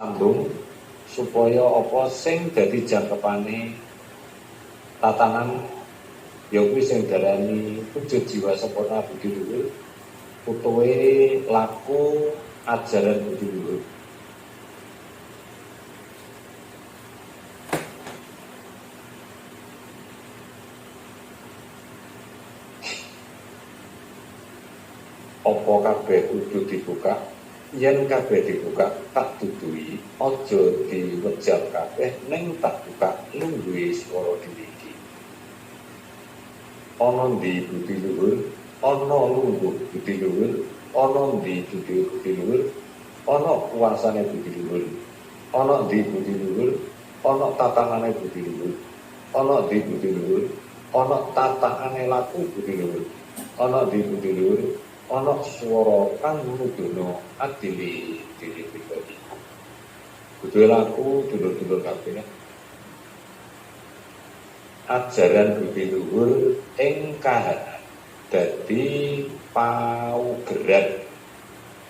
sambung supaya apa sing dadi jangkepane tatanan ya kuwi sing darani wujud jiwa sempurna budi luhur utawa laku ajaran budi luhur. Apa kabeh kudu dibuka? Yen kabeh dibuka tak duduhi, aja diwejal kabeh ning tak buka lungguhe swara dhewe iki. Ana ndi budi luhur, ana lungguh budi luhur, ana ndi budi luhur, ana kuasane budi luhur. Ana ndi budi luhur, ana tatanane budi luhur. Ana ndi budi luhur, ana tatakane laku budi luhur. Ana ndi budi luhur, ana swara kang nuduhna adili diri pribadi. Kudu laku dulur-dulur kabeh. Ajaran budi luhur ing kahanan dadi paugeran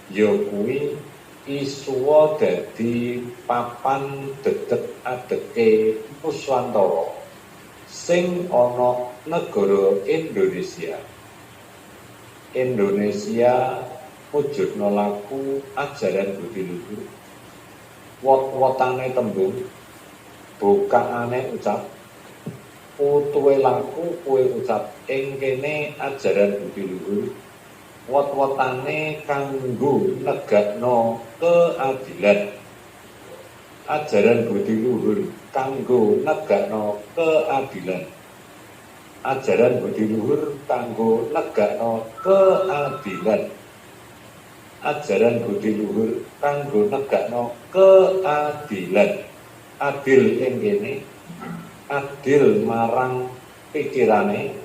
ya kuwi isuwa dadi papan dedek adeke Nuswantara sing ana negara Indonesia. Indonesia wujudna laku ajaran budi luhur. Wot-wotane tembung, bukaane ucap, utuhe laku kuwe ucap. Ing kene ajaran budi luhur, wot-wotane kanggo negakno keadilan. Ajaran budi luhur kanggo negakno keadilan. Ajaran budi luhur kanggo negakno keadilan. Ajaran budi luhur kanggo negakno keadilan. Adil ing kene, adil marang pikirane,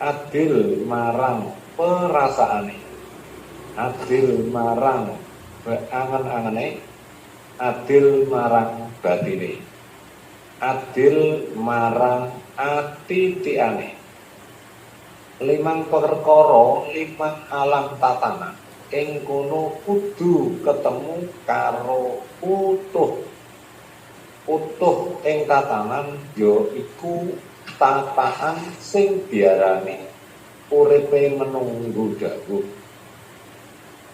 adil marang perasaane, adil marang angen-angene, adil marang batine, adil marang ati-tiane. Limang perkara, limang alam tatanan ing kono kudu ketemu karo utuh. Utuh ing tatanan ya iku tataan sing diarani uripe menunggu dawuh.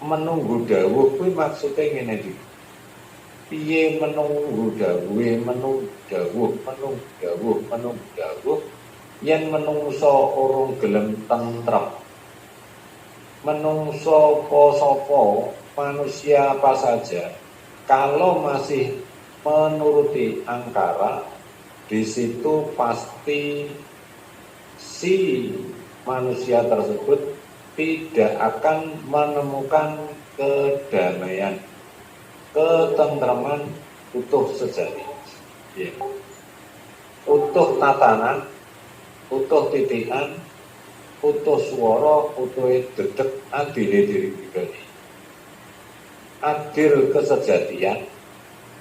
Menunggu dawuh kuwi maksude ngene iki. Piye menunggu dawuhe menunggu dawuh yen menungso urung gelem tentrem. Menungso sapa manusia apa saja kalau masih menuruti angkara, di situ pasti si manusia tersebut tidak akan menemukan kedamaian, ketentraman utuh sejati. Ya. Utuh tatanan, utuh titikan, utuh swara, utuh dedek adile diri pribadi. Adil kesejatian,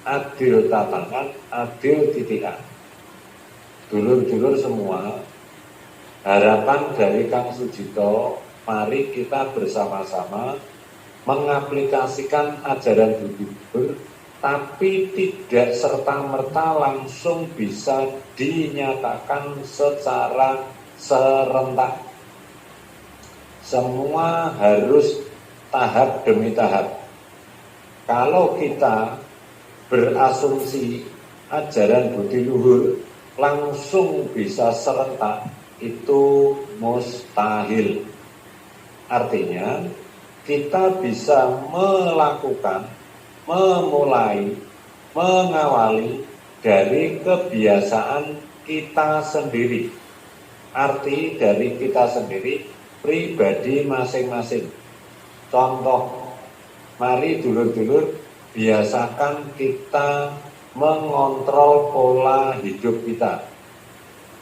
adil tatanan, adil titikan. Dulur-dulur semua, harapan dari Kang Sujito, mari kita bersama-sama mengaplikasikan ajaran budi luhur, tapi tidak serta-merta langsung bisa dinyatakan secara serentak. Semua harus tahap demi tahap. Kalau kita berasumsi ajaran budi luhur langsung bisa serentak, itu mustahil. Artinya kita bisa melakukan, memulai, mengawali dari kebiasaan kita sendiri. Arti dari kita sendiri, pribadi masing-masing. Contoh, mari dulur-dulur biasakan kita mengontrol pola hidup kita.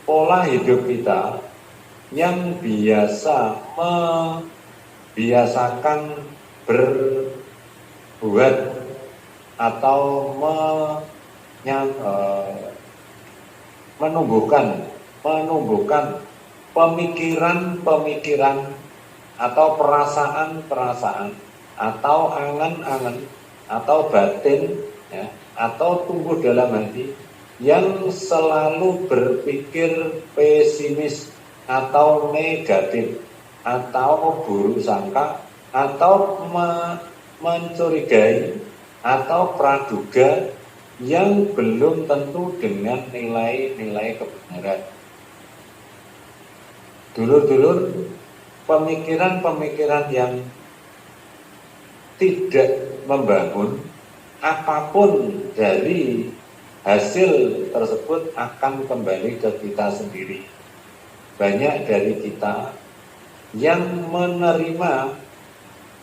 Pola hidup kita yang biasakan berbuat atau menumbuhkan pemikiran atau perasaan atau angan-angan atau batin ya, atau tumbuh dalam hati yang selalu berpikir pesimis atau negatif atau buruk sangka atau mencurigai atau praduga yang belum tentu dengan nilai-nilai kebenaran. Dulur-dulur, pemikiran-pemikiran yang tidak membangun, apapun dari hasil tersebut akan kembali ke kita sendiri. Banyak dari kita yang menerima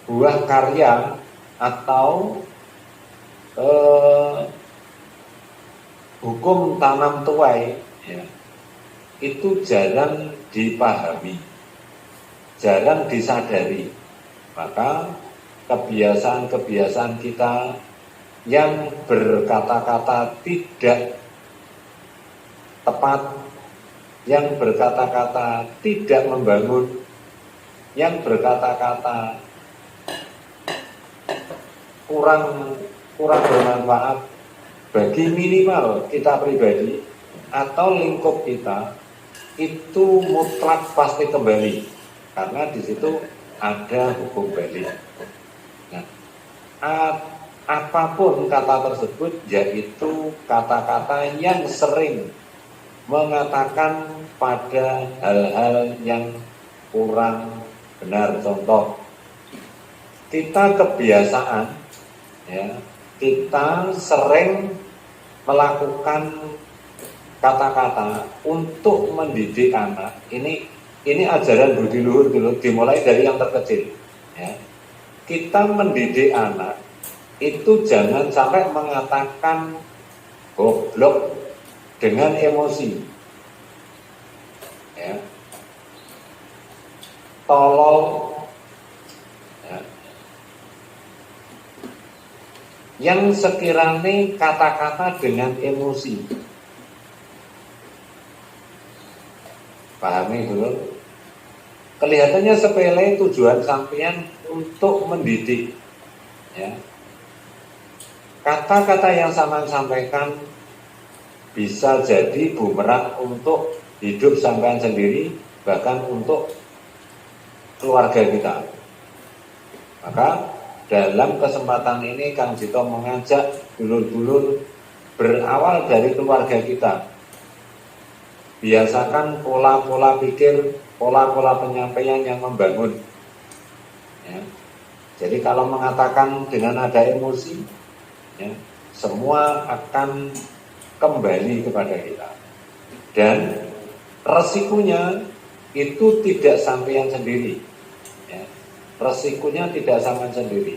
buah karya atau hukum tanam tuai, ya, itu jarang dipahami, jarang disadari. Maka kebiasaan-kebiasaan kita yang berkata-kata tidak tepat, yang berkata-kata tidak membangun, yang berkata-kata kurang bermanfaat bagi minimal kita pribadi atau lingkup kita, itu mutlak pasti kembali, karena di situ ada hukum balik. Nah, apapun kata tersebut, yaitu kata-kata yang sering mengatakan pada hal-hal yang kurang benar. Contoh, kita kebiasaan, ya, kita sering melakukan kata-kata untuk mendidik anak. Ini ajaran budi luhur dulu, dimulai dari yang terkecil, ya. Kita mendidik anak itu jangan sampai mengatakan goblok dengan emosi, ya, tolol, ya, yang sekiranya kata-kata dengan emosi. Pahami dulu. Kelihatannya sepele tujuan sampean untuk mendidik, ya. Kata-kata yang sampean sampaikan bisa jadi bumerang untuk hidup sampean sendiri, bahkan untuk keluarga kita. Maka dalam kesempatan ini Kang Jito mengajak dulur-dulur berawal dari keluarga kita. Biasakan pola-pola pikir, pola-pola penyampaian yang membangun, ya. Jadi kalau mengatakan dengan ada emosi, ya, semua akan kembali kepada kita. Dan resikonya itu tidak sampean sendiri, ya. Resikonya tidak sampean sendiri,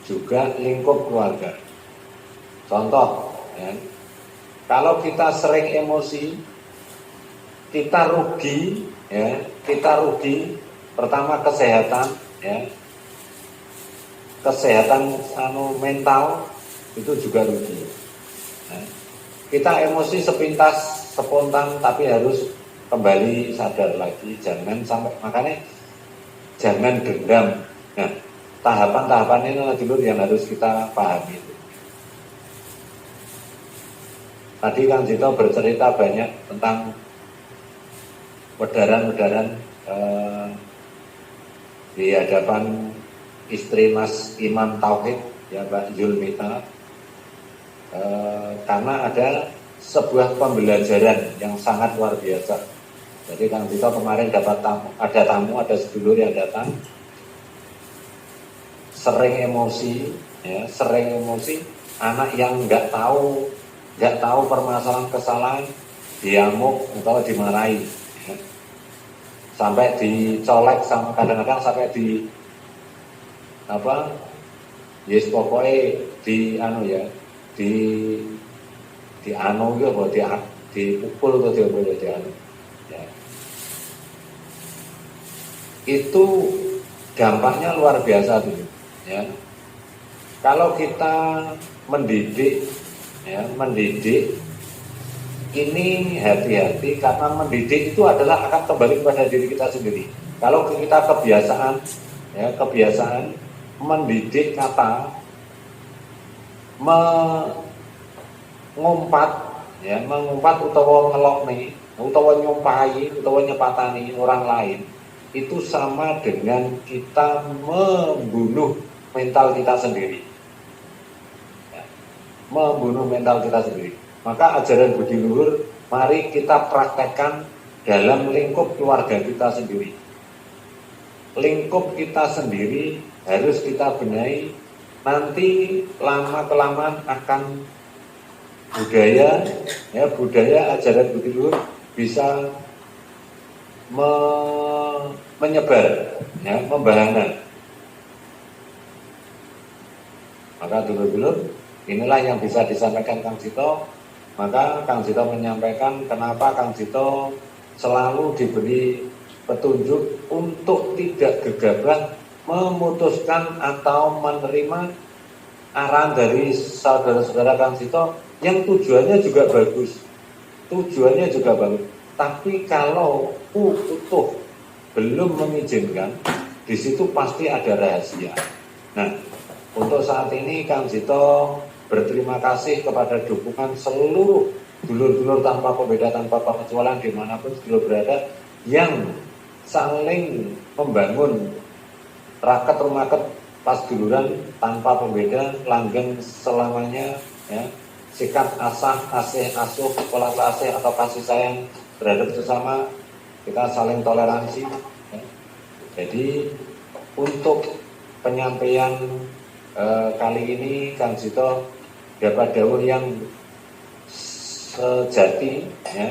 juga lingkup keluarga. Contoh, ya, kalau kita sering emosi, kita rugi, ya, kita rugi. Pertama kesehatan, ya, kesehatan mental itu juga rugi. Nah, kita emosi sepintas, spontan, tapi harus kembali sadar lagi, jangan sampai, makanya jangan dendam. Nah, tahapan-tahapan ini dulu yang harus kita pahami. Tadi Kang Jito bercerita banyak tentang wedaran-wedaran di hadapan istri Mas Imam Tauhid, ya, Mbak Julmita, karena ada sebuah pembelajaran yang sangat luar biasa. Jadi Kang Jito kemarin dapat ada sedulur yang datang, sering emosi, ya, sering emosi, anak yang nggak tahu permasalahan kesalahan, diamuk atau dimarahi, ya. Sampai dicolek, sama kadang-kadang sampai yes pokoknya dipukul atau dianu, ya. Itu dampaknya luar biasa tuh, ya. Kalau kita mendidik, ya, ini hati-hati, karena mendidik itu adalah akan kembali kepada diri kita sendiri. Kalau kita kebiasaan mendidik kata, ngumpat, ya, mengumpat utawa ngelokne, utawa nyumpahi, utawa nyepatani orang lain, itu sama dengan kita membunuh mental kita sendiri. Ya, membunuh mental kita sendiri. Maka ajaran budi luhur mari kita praktekkan dalam lingkup keluarga kita sendiri. Lingkup kita sendiri harus kita benahi. Nanti lama-kelamaan akan budaya, ya, budaya ajaran budi luhur bisa menyebar, ya, membahana. Maka dulur-dulur, inilah yang bisa disampaikan Kang Cito. Maka Kang Cito menyampaikan kenapa Kang Cito selalu diberi petunjuk untuk tidak gegabah memutuskan atau menerima arahan dari saudara-saudara Kang Cito yang tujuannya juga bagus. Tujuannya juga bagus. Tapi kalau utuh belum mengizinkan, di situ pasti ada rahasia. Nah, untuk saat ini Kang Cito berterima kasih kepada dukungan seluruh dulur-dulur tanpa pembeda, tanpa pengecualian dimanapun dulur berada, yang saling membangun raket rumaket pas duluran tanpa pembeda, langgeng selamanya, ya, sikap asah, asih, asuh, pola asih atau kasih sayang terhadap sesama, kita saling toleransi, ya. Jadi untuk penyampaian kali ini Kang Cito dapat dawuh yang sejati, ya,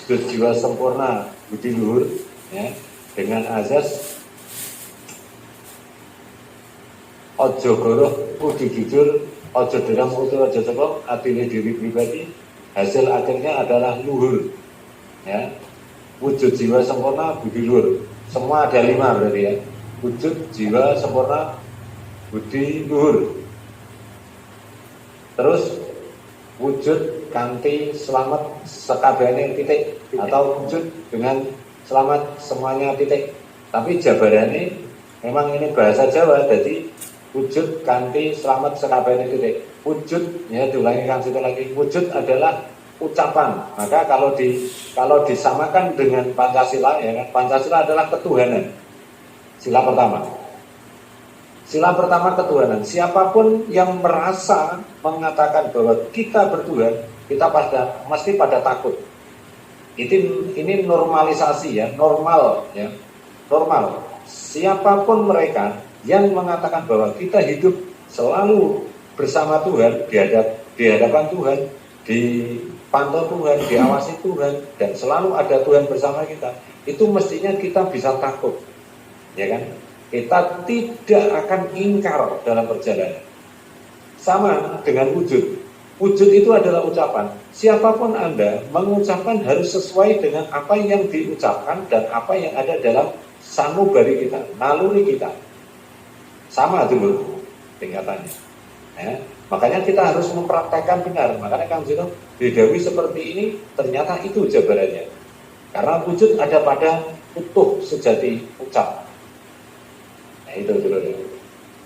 jiwa sempurna budi luhur, ya, dengan azas ojo goroh kudu jujur, ojo derang utuh ojo sombong, adile diri pribadi, hasil akhirnya adalah luhur, ya. Wujud jiwa sempurna budi luhur, semua ada 5 berarti, ya. Wujud jiwa sempurna budi luhur. Terus wujud kanthi selamat sekabehane titik, atau wujud dengan selamat semuanya titik. Tapi jabarannya memang ini bahasa Jawa, jadi wujud kanthi selamat sekabehane titik. Wujud, ya, diulangi Kang Cito lagi, wujud adalah ucapan. Maka kalau disamakan dengan Pancasila, ya, Pancasila adalah ketuhanan. Sila pertama. Sila pertama ketuhanan. Siapapun yang merasa mengatakan bahwa kita bertuhan, kita mesti pada takut. Ini normalisasi, ya, normal, ya, normal. Siapapun mereka yang mengatakan bahwa kita hidup selalu bersama Tuhan, di hadapan Tuhan, dipantau Tuhan, diawasi Tuhan, dan selalu ada Tuhan bersama kita, itu mestinya kita bisa takut, ya kan? Kita tidak akan ingkar dalam perjalanan. Sama dengan wujud. Wujud itu adalah ucapan. Siapapun Anda mengucapkan harus sesuai dengan apa yang diucapkan dan apa yang ada dalam sanubari kita, naluri kita. Sama dulu tingkatannya, ya. Makanya kita harus mempraktekkan benar. Makanya Kang Cito didhawuhi seperti ini, ternyata itu jabarannya. Karena wujud ada pada utuh sejati ucap. Nah, itu dulu.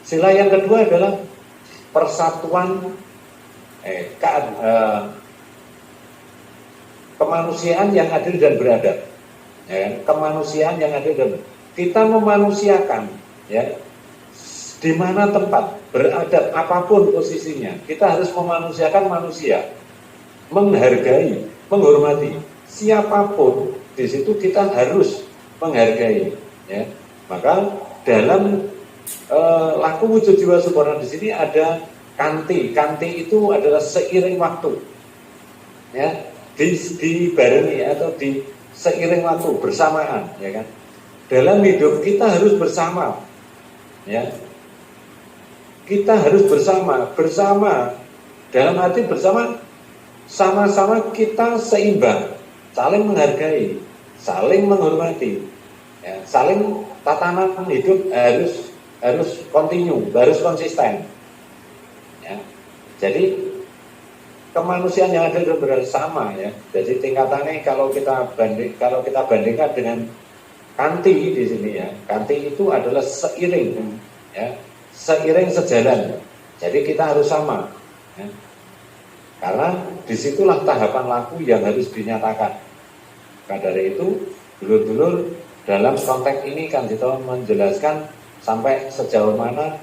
Sila yang kedua adalah persatuan kemanusiaan yang adil dan beradab, ya, kemanusiaan yang adil dan beradab. Kita memanusiakan, ya, di mana tempat beradab apapun posisinya, kita harus memanusiakan manusia, menghargai, menghormati siapapun. Di situ kita harus menghargai, ya. Maka dalam laku wujud jiwa sempurna di sini ada kanti. Kanti itu adalah seiring waktu, ya, dibarengi atau di seiring waktu, bersamaan, ya kan. Dalam hidup kita harus bersama, ya. Kita harus bersama dalam arti bersama, sama-sama kita seimbang, saling menghargai, saling menghormati, ya, saling tatanan hidup harus kontinu, harus konsisten, ya. Jadi kemanusiaan yang ada dan bersama, ya. Jadi tingkatannya kalau kita bandingkan dengan kanti di sini, ya, kanti itu adalah seiring, ya, seiring sejalan. Jadi kita harus sama, ya. Karena disitulah tahapan laku yang harus dinyatakan. Maka dari itu, dulur-dulur dalam konteks ini Kang Cito menjelaskan sampai sejauh mana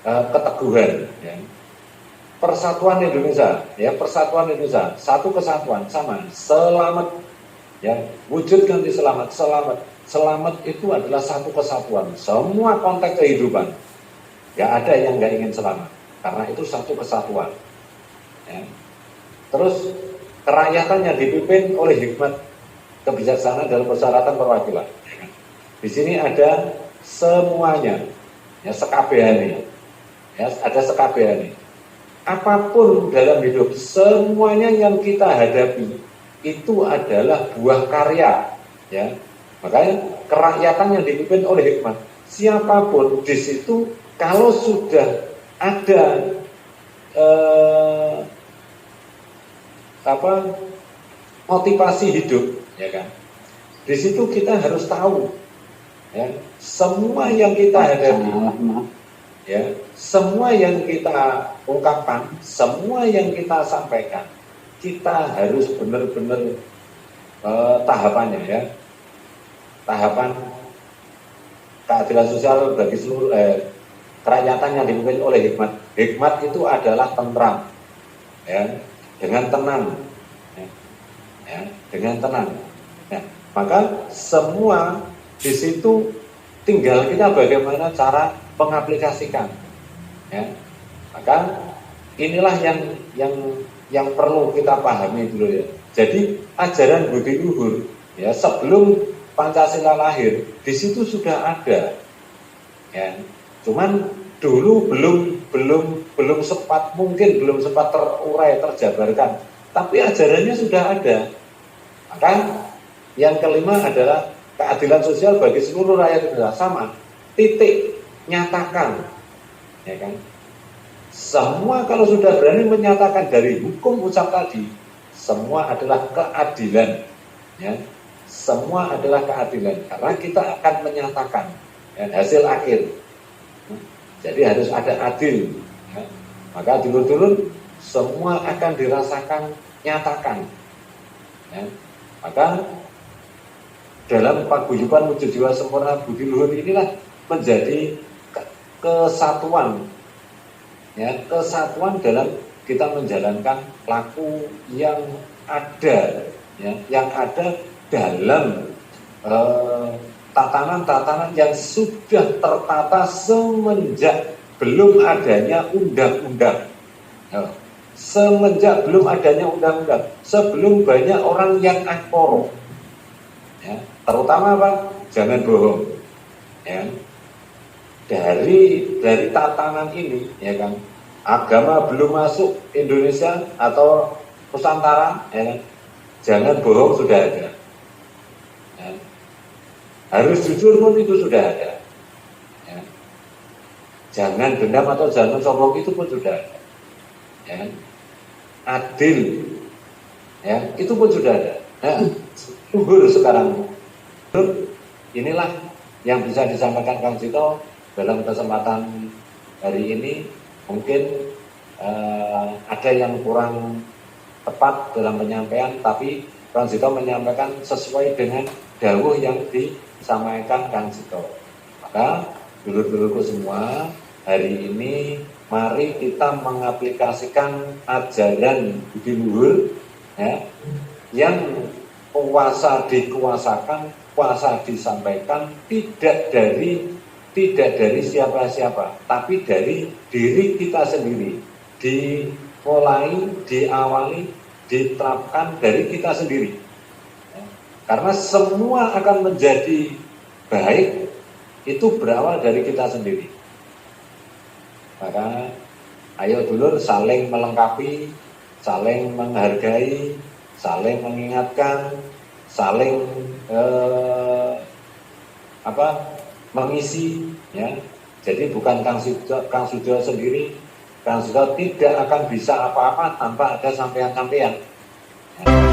keteguhan, ya. Persatuan Indonesia, ya, persatuan Indonesia, satu kesatuan sama, selamat, ya, wujudkan di selamat, selamat itu adalah satu kesatuan, semua konteks kehidupan, nggak ada yang nggak ingin selamat, karena itu satu kesatuan, ya. Terus kerakyatan yang dipimpin oleh hikmat kebijaksanaan dalam persyaratan perwakilan. Di sini ada semuanya, ya, sekabehane, ya, ada sekabehane. Apapun dalam hidup, semuanya yang kita hadapi itu adalah buah karya, ya. Makanya kerakyatan yang dipimpin oleh hikmat. Siapapun di situ kalau sudah ada motivasi hidup, ya kan. Di situ kita harus tahu, ya, semua yang kita hadapi, ya, semua yang kita ungkapkan, semua yang kita sampaikan, kita harus benar-benar tahapannya, ya, tahapan keadilan sosial bagi seluruh kerakyatan yang dipimpin oleh hikmat. Hikmat itu adalah tentram, ya, dengan tenang, ya, dengan tenang. Ya, maka semua di situ tinggal kita bagaimana cara mengaplikasikan, ya. Maka inilah yang perlu kita pahami dulu, ya. Jadi ajaran budi luhur, ya, sebelum Pancasila lahir di situ sudah ada, ya. Cuman dulu belum sempat, mungkin belum sempat terurai, terjabarkan, tapi ajarannya sudah ada. Maka yang kelima adalah keadilan sosial bagi seluruh rakyat Indonesia, sama, titik, nyatakan, ya kan. Semua kalau sudah berani menyatakan dari hukum ucap tadi, semua adalah keadilan, ya. Semua adalah keadilan karena kita akan menyatakan, ya, hasil akhir. Jadi harus ada adil, ya. Maka dulur-dulur semua akan dirasakan, nyatakan, ya. Maka dalam paguyuban wujud jiwa sempurna budi luhur inilah menjadi kesatuan, ya, kesatuan dalam kita menjalankan laku yang ada, ya, yang ada dalam tatanan-tatanan yang sudah tertata semenjak belum adanya undang-undang, ya. Semenjak belum adanya undang-undang, sebelum banyak orang yang angkoro, ya, terutama apa? Jangan bohong, ya. Dari tatanan ini, ya kan, agama belum masuk Indonesia atau Nusantara, ya kan, jangan bohong sudah ada, ya. Harus jujur pun itu sudah ada, ya. Jangan dendam atau jangan sombong itu pun sudah ada, ya. Adil, ya, itu pun sudah ada. Nah, luhur sekarang. Inilah yang bisa disampaikan Kang Cito dalam kesempatan hari ini. Mungkin ada yang kurang tepat dalam penyampaian, tapi Kang Cito menyampaikan sesuai dengan dawuh yang disampaikan Kang Cito. Maka dulur-dulurku semua, hari ini mari kita mengaplikasikan ajaran budi luhur, ya, yang kuasa dikuasakan, kuasa disampaikan tidak dari siapa-siapa, tapi dari diri kita sendiri, dimulai, diawali, diterapkan dari kita sendiri, ya. Karena semua akan menjadi baik itu berawal dari kita sendiri. Maka ayo dulur saling melengkapi, saling menghargai, saling mengingatkan, saling mengisi, ya. Jadi bukan Kang Sujo sendiri, Kang Sujo tidak akan bisa apa-apa tanpa ada sampean-sampean, ya.